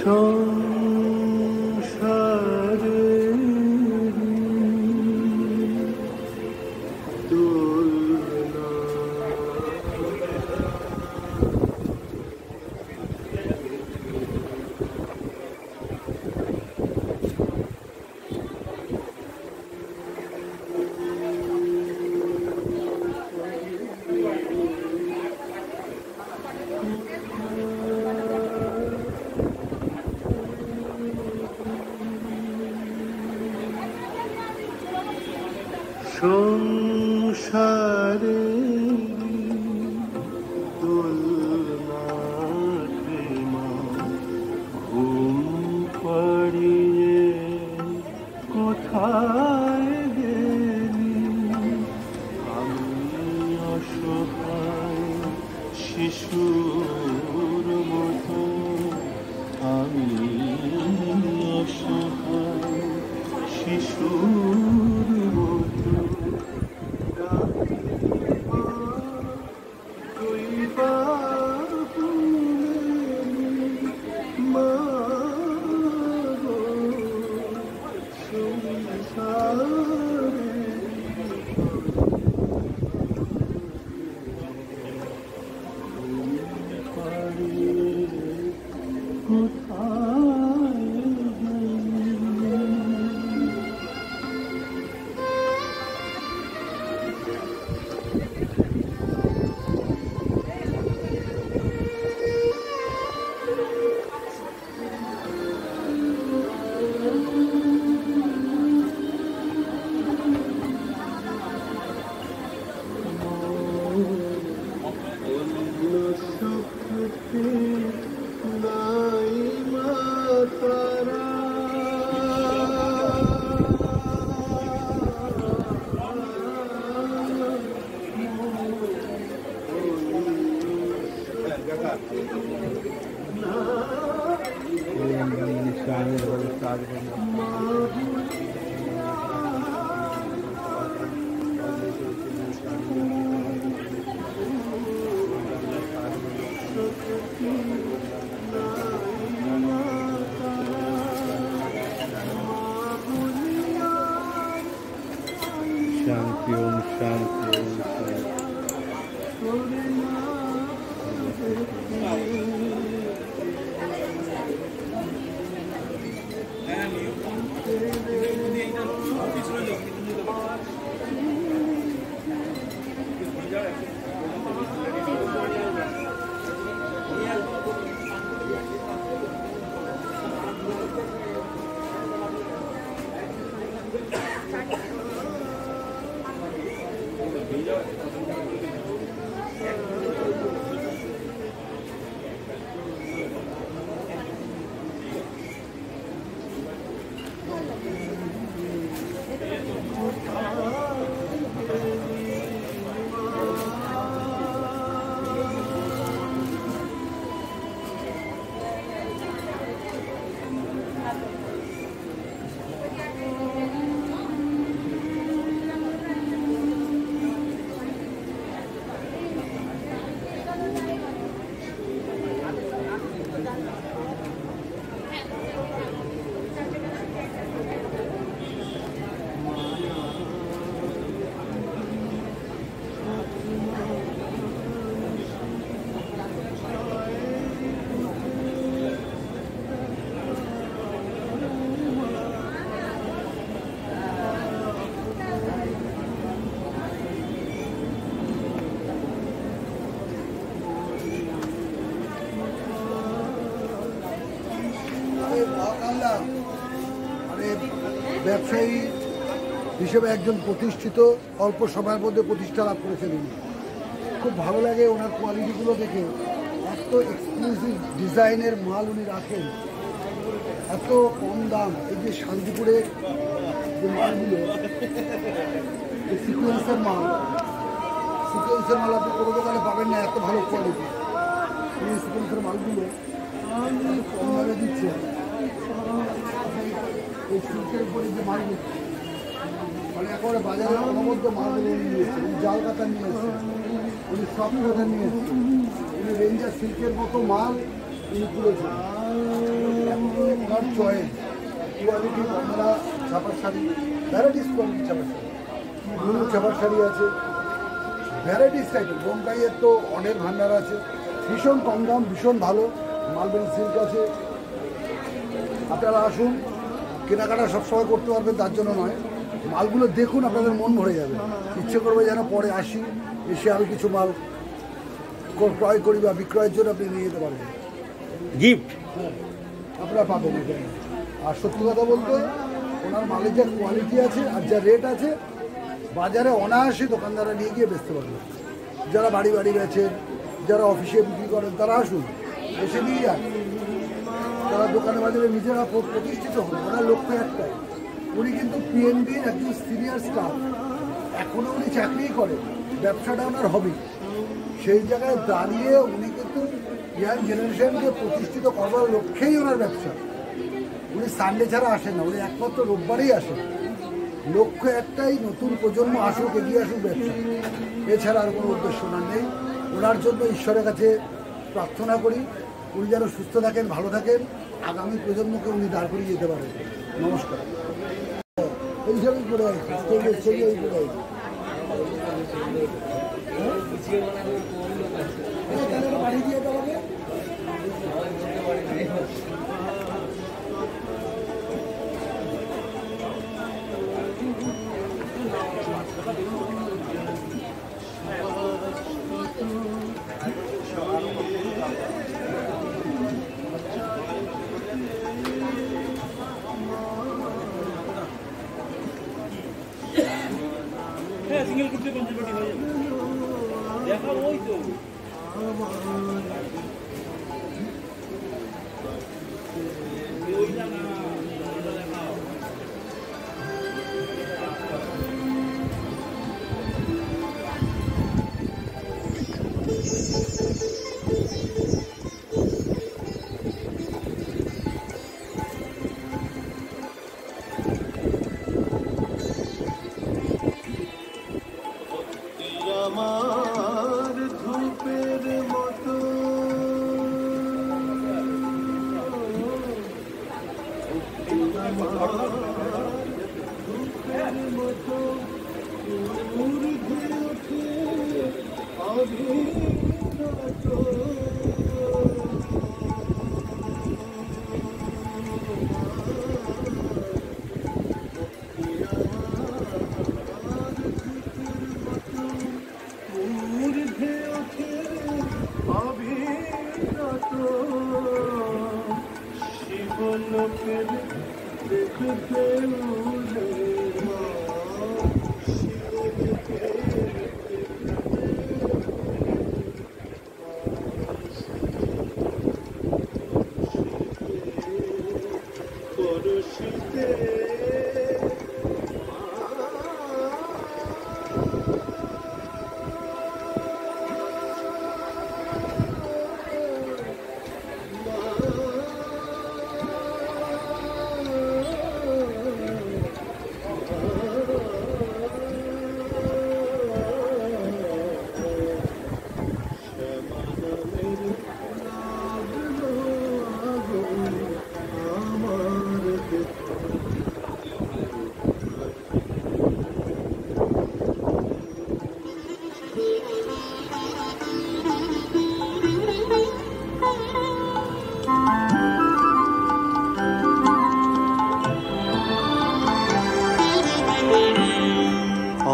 সংসারে সংসারে দোলনাতে মা ঘুম পাড়িয়ে কোথায় গেলি? আমি অসহায় শিশুর মতো, আমি অসহায় শিশুর মতো शांति ओम शांति ओम ব্যবসায়ী হিসেবে একজন প্রতিষ্ঠিত, অল্প সময়ের মধ্যে প্রতিষ্ঠা লাভ করেছেন উনি। খুব ভালো লাগে ওনার কোয়ালিটিগুলো দেখে। এত এক্সক্লুসিভ ডিজাইনের মাল উনি রাখেন, এত কম দাম। এই যে শান্তিপুরের যে মালগুলো, সিকোয়েন্সের মাল আপনি কোনো দোকানে পাবেন না, এত ভালো কোয়ালিটি। এই সিকোয়েন্সের মালগুলো কম দামে দিচ্ছে। এই সিল্কের উপরে যে মালগুলো মানে একেবারে বাজারে অনবদ্য মালগুলো নিয়ে এসেছে। জাল কাতা নিয়ে এসেছে, উনি সব কাতা নিয়ে এসেছে, উনি রেঞ্জার সিল্কের মতো মাল উনি তুলেছেন। এত ওনার চয়েস কোয়ালিটি বাংলা ছাপার শাড়ি, ভ্যারাইটিস কোয়ালিটি ছাপার শাড়ি, ব্লু ছাপার শাড়ি আছে, ভ্যারাইটিস টাইপের। বোমকাইয়ের তো অনেক ভান্ডার আছে, ভীষণ কম দাম, ভীষণ ভালো। মালবেরি সিল্ক আছে, আপনারা আসুন। কেনাকাটা সবসময় করতে পারবেন তার জন্য নয়, মালগুলো দেখুন, আপনাদের মন ভরে যাবে, ইচ্ছে করবে যেন পরে আসি, এসে আমি কিছু মাল ক্রয় করি বা বিক্রয়ের জন্য আপনি নিয়ে যেতে পারবেন। গিফট হ্যাঁ, আপনারা পাবেন এটা। আর সত্যি কথা বলতে ওনার মালের যা কোয়ালিটি আছে আর যা রেট আছে, বাজারে অনায়াসে দোকানদাররা নিয়ে গিয়ে বেচতে পারবে। যারা বাড়ি বাড়ি বেচেন, যারা অফিসে বিক্রি করেন, তারা আসুন, এসে নিয়ে যান। তারা দোকানে বাজারে নিজেরা প্রতিষ্ঠিত হন। ওনার লক্ষ্য একটাই, উনি কিন্তু পিএনবির একজন সিনিয়র স্টাফ, এখনও উনি চাকরিই করেন, ব্যবসাটা ওনার হবি। সেই জায়গায় দাঁড়িয়ে উনি কিন্তু ইয়াং জেনারেশনকে প্রতিষ্ঠিত করবার লক্ষ্যেই ওনার ব্যবসা। উনি সানডে ছাড়া আসেন না, উনি একমাত্র রোববারেই আসেন। লক্ষ্য একটাই, নতুন প্রজন্ম আসুক, এগিয়ে আসুক ব্যবসা, এছাড়া আর কোনো উদ্দেশ্য ওনার নেই। ওনার জন্য ঈশ্বরের কাছে প্রার্থনা করি উনি যেন সুস্থ থাকেন, ভালো থাকেন, আগামী প্রজন্মকে উনি দাঁড় করিয়ে যেতে পারেন। নমস্কার। এইসবই করে আসছি, স্টেজে করে আসছি। বাড়ি দিয়ে দেওয়া সিঙ্গেল করতে কনজিবিউটি হয়ে যাবে। দেখা ওই তো ওইটা না দেখাও। আমার ধূপের মতো ধূপের মতো ঊর্ধ্বে ওঠে অভিনত। ঊর্ধ্বে ওঠে অভিনত শিবলোকের দেখতে উড়ে মা, শিবলোকের পরশিতে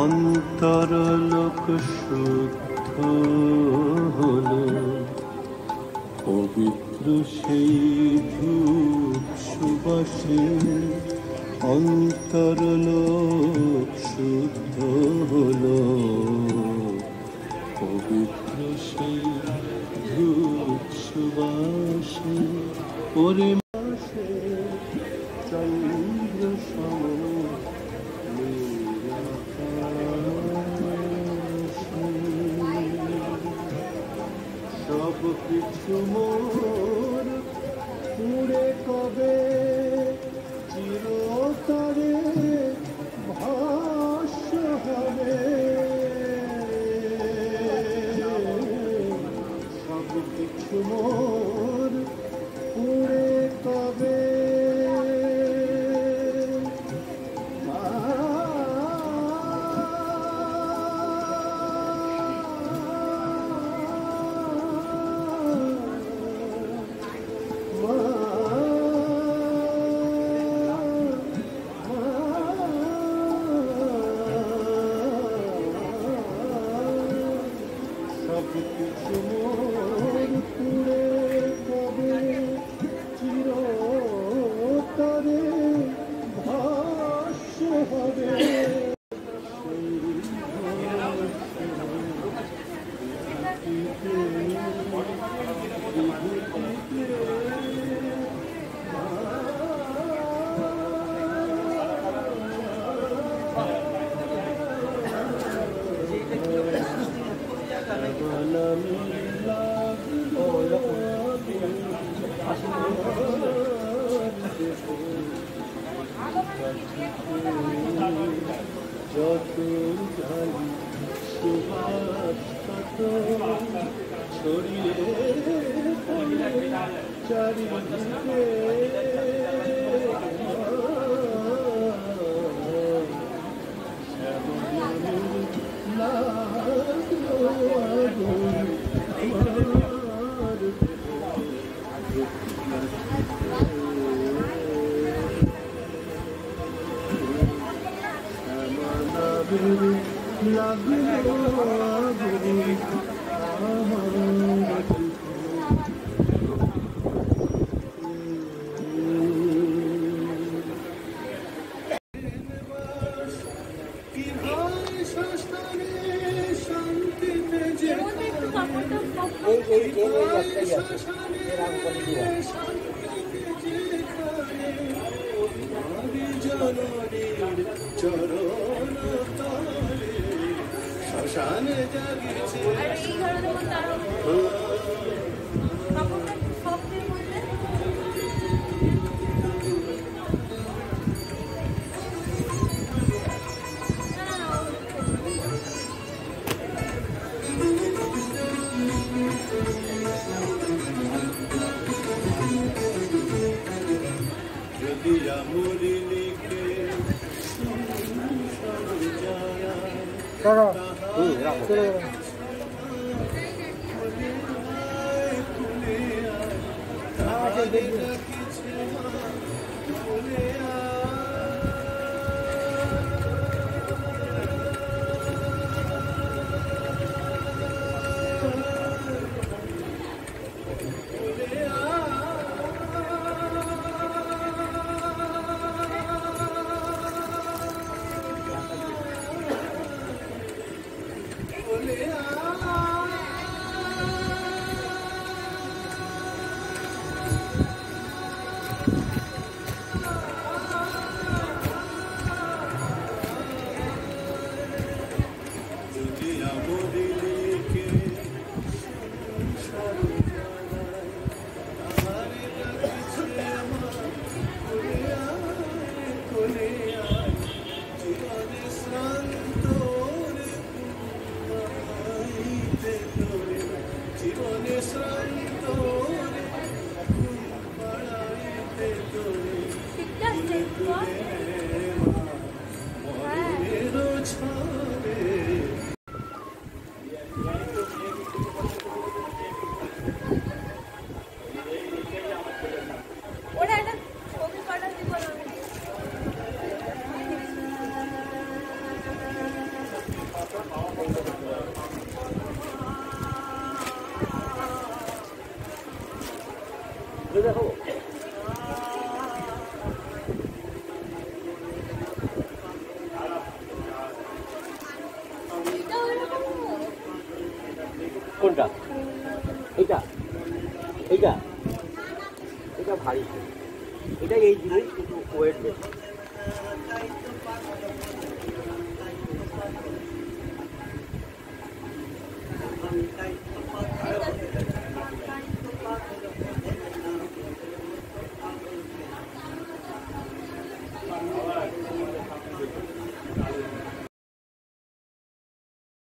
অন্তরলোক শুদ্ধ হলো পবিত্র সেই ধূপ সুবাসে। অন্তরলোক শুদ্ধ হলো পবিত্র সেই ধূপ সুবাসে। পরিমাসে চন্দ্র সম সব কিছু মোর পুরে কবে চিরতরে ভাষ্য হবে। সব কিছু মোর পুরে কবে যত ঢালি সুভাষ তত ছড়িয়ে চারিদিকে শ্মশানে জাগিছে যদি আমরি লিখে কোনটা? এটা এটা এটা ভারী, এটা এই জিনিস কিন্তু ওয়েট বেশি। তাই